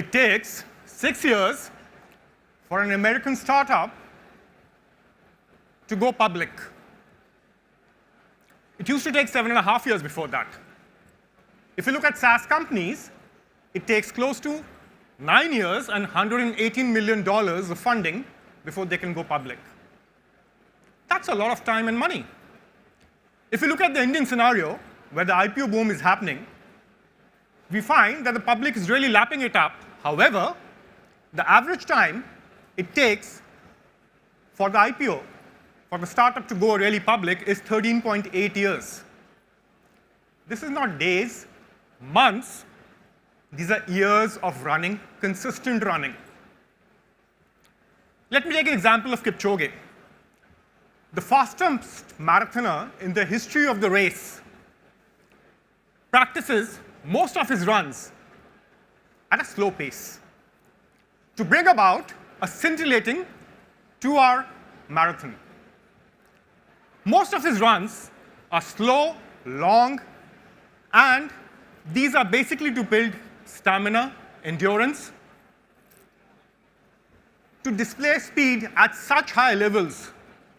It takes 6 years for an American startup to go public. It used to take 7.5 years before that. If you look at SaaS companies, it takes close to 9 years and $118 million of funding before they can go public. That's a lot of time and money. If you look at the Indian scenario, where the IPO boom is happening, we find that the public is really lapping it up. However, the average time it takes for the IPO, for the startup to go really public, is 13.8 years. This is not days, months. These are years of running, consistent running. Let me take an example of Chobey, the fastest marathoner in the history of the race. Practices most of his runs at a slow pace to bring about a scintillating 2-hour marathon. Most of his runs are slow, long, and these are basically to build stamina, endurance, to display speed at such high levels.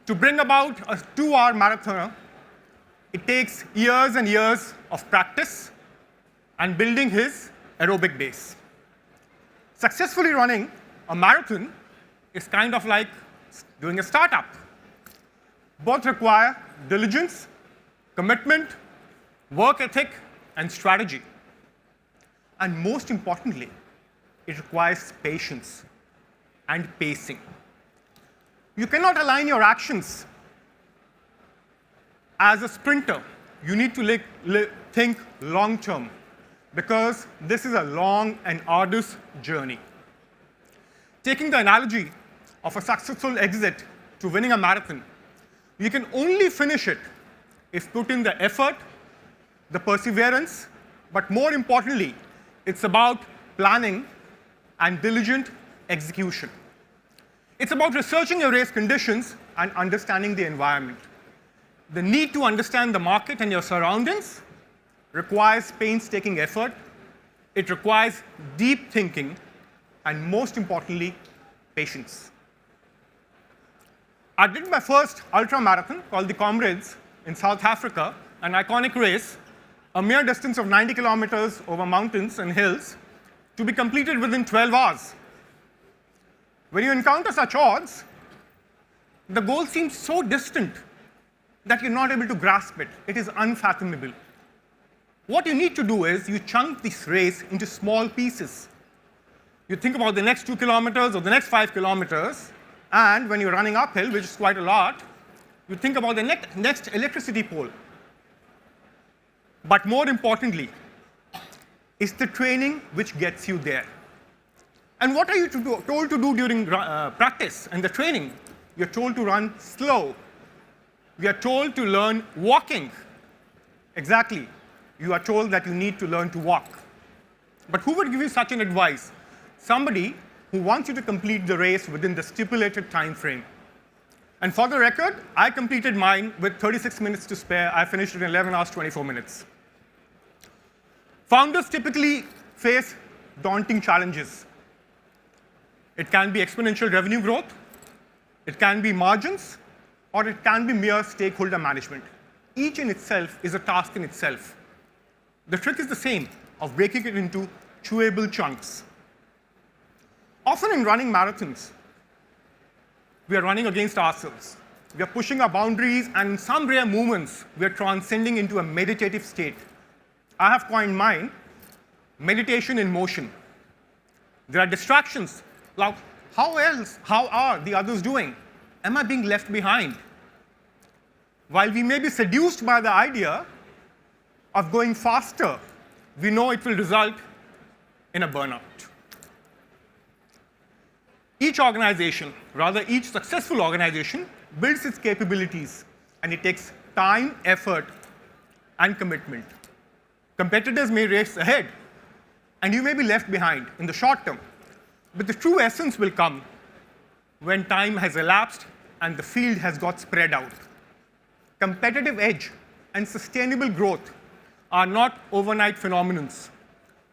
To bring about a 2-hour marathoner, it takes years and years of practice and building his aerobic base. Successfully running a marathon is kind of like doing a startup. Both require diligence, commitment, work ethic, and strategy. And most importantly, it requires patience and pacing. You cannot align your actions as a sprinter. You need to think long term, because this is a long and arduous journey. Taking the analogy of a successful exit to winning a marathon, you can only finish it if put in the effort, the perseverance, but more importantly, it's about planning and diligent execution. It's about researching your race conditions and understanding the environment. The need to understand the market and your surroundings requires painstaking effort. It requires deep thinking, and most importantly, patience. I did my first ultra marathon called the Comrades in South Africa, an iconic race, a mere distance of 90 kilometers over mountains and hills, to be completed within 12 hours. When you encounter such odds, the goal seems so distant that you're not able to grasp it. It is unfathomable. What you need to do is you chunk this race into small pieces. You think about the next 2 kilometers or the next 5 kilometers, and when you're running uphill, which is quite a lot, you think about the next electricity pole. But more importantly, it's the training which gets you there. And what are you told to do during practice and the training? You're told to run slow. We are told to learn walking. Exactly. You are told that you need to learn to walk. But who would give you such an advice? Somebody who wants you to complete the race within the stipulated time frame. And for the record, I completed mine with 36 minutes to spare. I finished it in 11 hours, 24 minutes. Founders typically face daunting challenges. It can be exponential revenue growth, it can be margins, or it can be mere stakeholder management. Each in itself is a task in itself. The trick is the same, of breaking it into chewable chunks. Often in running marathons, we are running against ourselves. We are pushing our boundaries, and in some rare moments, we are transcending into a meditative state. I have coined mine meditation in motion. There are distractions. Like, how are the others doing? Am I being left behind? While we may be seduced by the idea of going faster, we know it will result in a burnout. Each organization, rather each successful organization, builds its capabilities, and it takes time, effort, and commitment. Competitors may race ahead, and you may be left behind in the short term. But the true essence will come when time has elapsed and the field has got spread out. Competitive edge and sustainable growth are not overnight phenomena.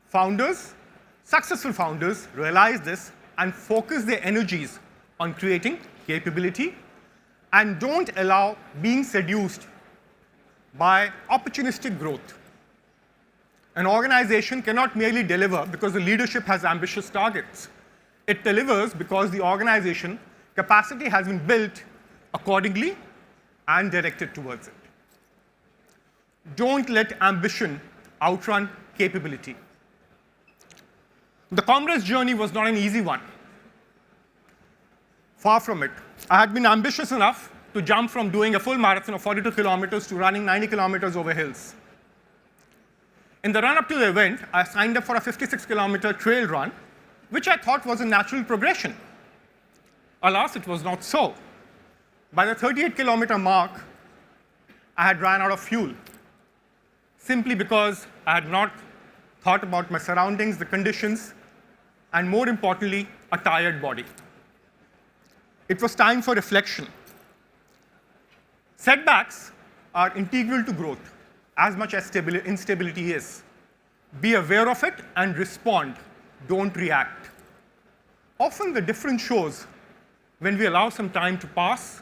Founders Successful founders realize this and focus their energies on creating capability and don't allow being seduced by opportunistic growth. An organization cannot merely deliver because the leadership has ambitious targets. It delivers because the organization capacity has been built accordingly and directed towards it. Don't let ambition outrun capability. The comrade's journey was not an easy one. Far from it. I had been ambitious enough to jump from doing a full marathon of 42 kilometers to running 90 kilometers over hills. In the run-up to the event, I signed up for a 56-kilometer trail run, which I thought was a natural progression. Alas, it was not so. By the 38-kilometer mark, I had run out of fuel, simply because I had not thought about my surroundings, the conditions, and more importantly, a tired body. It was time for reflection. Setbacks are integral to growth, as much as instability is. Be aware of it and respond, don't react. Often the difference shows when we allow some time to pass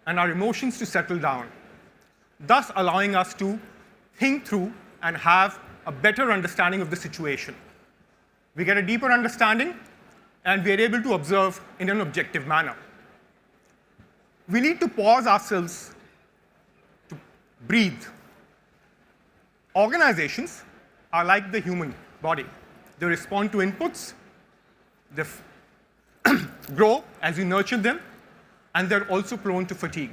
and our emotions to settle down, thus allowing us to think through and have a better understanding of the situation. We get a deeper understanding, and we are able to observe in an objective manner. We need to pause ourselves to breathe. Organizations are like the human body. They respond to inputs, they grow as you nurture them, and they're also prone to fatigue.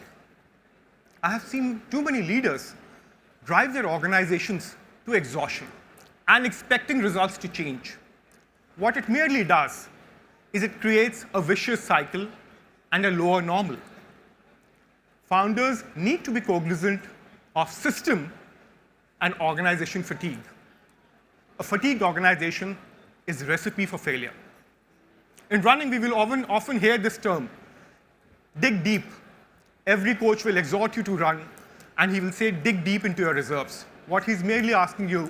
I have seen too many leaders drive their organizations to exhaustion and expecting results to change. What it merely does is it creates a vicious cycle and a lower normal. Founders need to be cognizant of system and organization fatigue. A fatigued organization is a recipe for failure. In running, we will often hear this term, dig deep. Every coach will exhort you to run, and he will say, dig deep into your reserves. What he's merely asking you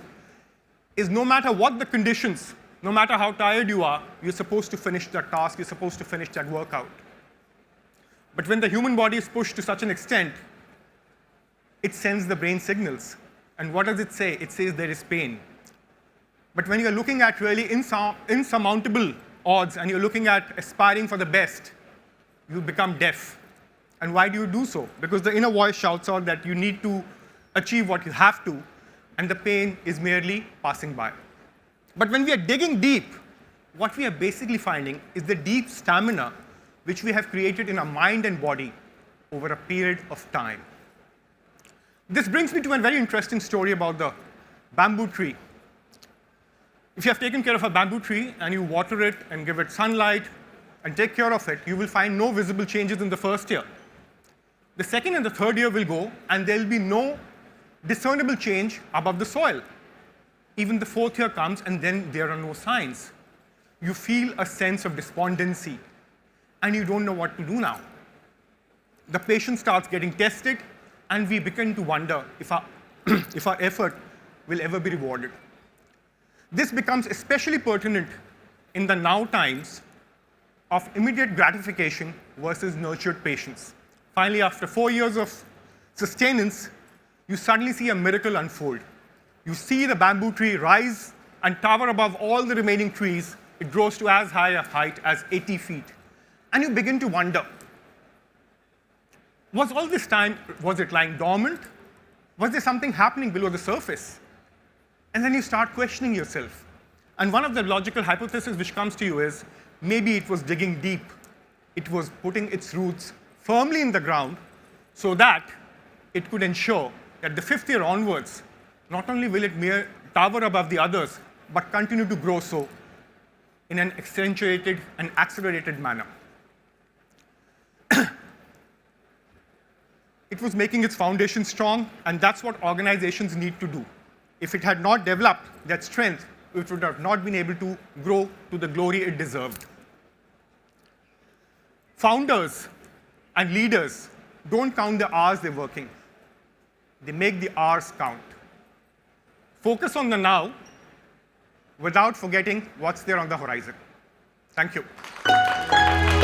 is no matter what the conditions, no matter how tired you are, you're supposed to finish that task, you're supposed to finish that workout. But when the human body is pushed to such an extent, it sends the brain signals. And what does it say? It says there is pain. But when you're looking at really insurmountable odds and you're looking at aspiring for the best, you become deaf. And why do you do so? Because the inner voice shouts out that you need to achieve what you have to, and the pain is merely passing by. But when we are digging deep, what we are basically finding is the deep stamina which we have created in our mind and body over a period of time. This brings me to a very interesting story about the bamboo tree. If you have taken care of a bamboo tree and you water it and give it sunlight and take care of it, you will find no visible changes in the first year. The second and the third year will go, and there will be no discernible change above the soil. Even the fourth year comes, and then there are no signs. You feel a sense of despondency, and you don't know what to do now. The patient starts getting tested, and we begin to wonder if our effort will ever be rewarded. This becomes especially pertinent in the now times of immediate gratification versus nurtured patience. Finally, after 4 years of sustenance, you suddenly see a miracle unfold. You see the bamboo tree rise and tower above all the remaining trees. It grows to as high a height as 80 feet. And you begin to wonder, was all this time, was it lying dormant? Was there something happening below the surface? And then you start questioning yourself. And one of the logical hypotheses which comes to you is, maybe it was digging deep. It was putting its roots firmly in the ground so that it could ensure that the fifth year onwards, not only will it tower above the others, but continue to grow so in an accentuated and accelerated manner. It was making its foundation strong, and that's what organizations need to do. If it had not developed that strength, it would have not been able to grow to the glory it deserved. Founders and leaders don't count the hours they're working. They make the hours count. Focus on the now without forgetting what's there on the horizon. Thank you.